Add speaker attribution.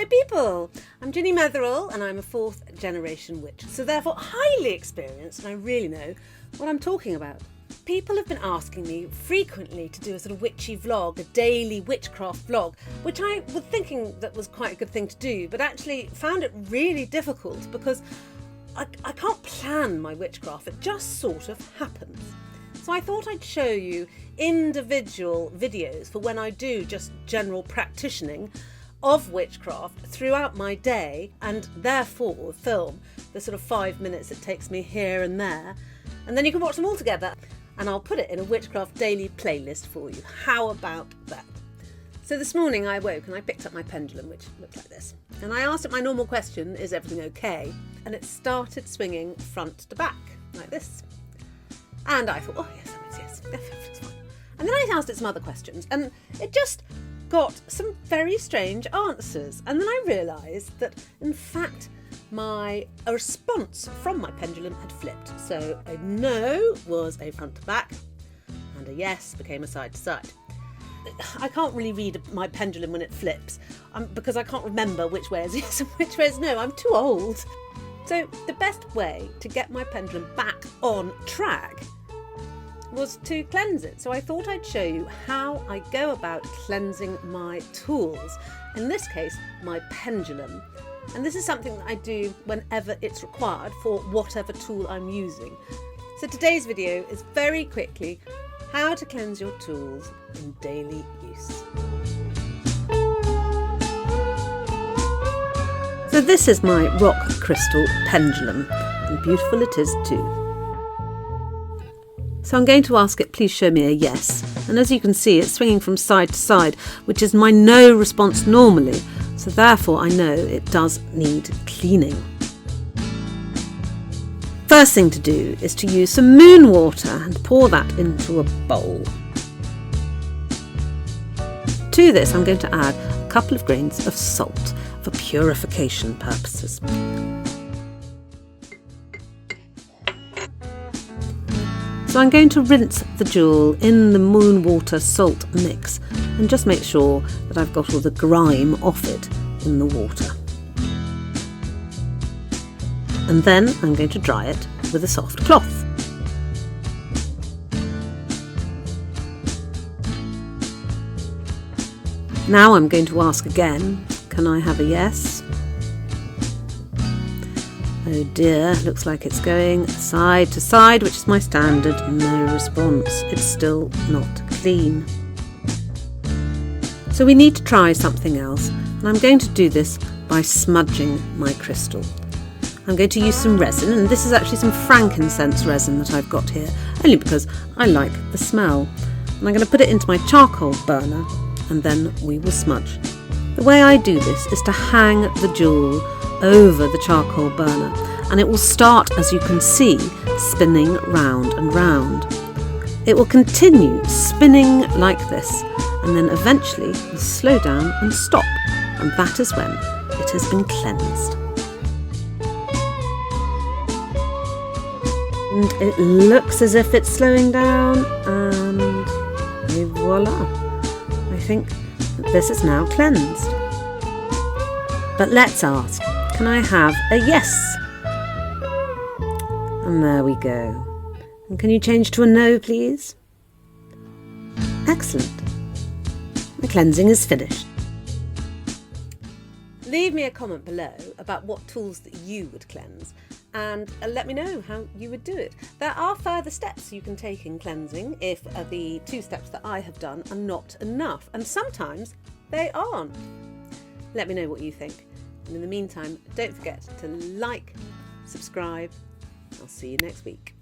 Speaker 1: people, I'm Ginnymetheral and I'm a 4th generation witch, so therefore highly experienced and I really know what I'm talking about. People have been asking me frequently to do a sort of witchy vlog, a daily witchcraft vlog, which I was thinking that was quite a good thing to do, but actually found it really difficult because I can't plan my witchcraft, it just sort of happens. So I thought I'd show you individual videos for when I do just general practicing of witchcraft throughout my day, and therefore film the sort of 5 minutes it takes me here and there, and then you can watch them all together and I'll put it in a witchcraft daily playlist for you. How about that? So this morning I woke and I picked up my pendulum, which looks like this, and I asked it my normal question, is everything okay? And it started swinging front to back like this, and I thought, oh yes, everything's fine. And then I asked it some other questions and it just got some very strange answers, and then I realised that in fact a response from my pendulum had flipped. So a no was a front to back and a yes became a side to side. I can't really read my pendulum when it flips because I can't remember which way is yes and which way is no. I'm too old. So the best way to get my pendulum back on track was to cleanse it. So I thought I'd show you how I go about cleansing my tools, in this case my pendulum, and this is something that I do whenever it's required for whatever tool I'm using. So today's video is very quickly how to cleanse your tools in daily use. So this is my rock crystal pendulum, and beautiful it is too. So I'm going to ask it, please show me a yes. And as you can see, it's swinging from side to side, which is my no response normally. So therefore I know it does need cleaning. First thing to do is to use some moon water and pour that into a bowl. To this I'm going to add a couple of grains of salt for purification purposes. So I'm going to rinse the jewel in the moon water salt mix and just make sure that I've got all the grime off it in the water. And then I'm going to dry it with a soft cloth. Now I'm going to ask again, can I have a yes? Oh dear, looks like it's going side to side, which is my standard no response. It's still not clean. So we need to try something else, and I'm going to do this by smudging my crystal. I'm going to use some resin, and this is actually some frankincense resin that I've got here, only because I like the smell. And I'm going to put it into my charcoal burner, and then we will smudge. The way I do this is to hang the jewel over the charcoal burner, and it will start, as you can see, spinning round and round. It will continue spinning like this, and then eventually will slow down and stop, and that is when it has been cleansed. And it looks as if it's slowing down, and voila! I think that this is now cleansed. But let's ask, can I have a yes? And there we go. And can you change to a no, please? Excellent. The cleansing is finished. Leave me a comment below about what tools that you would cleanse, and let me know how you would do it. There are further steps you can take in cleansing if the 2 steps that I have done are not enough, and sometimes they aren't. Let me know what you think. And in the meantime, don't forget to like, subscribe. I'll see you next week.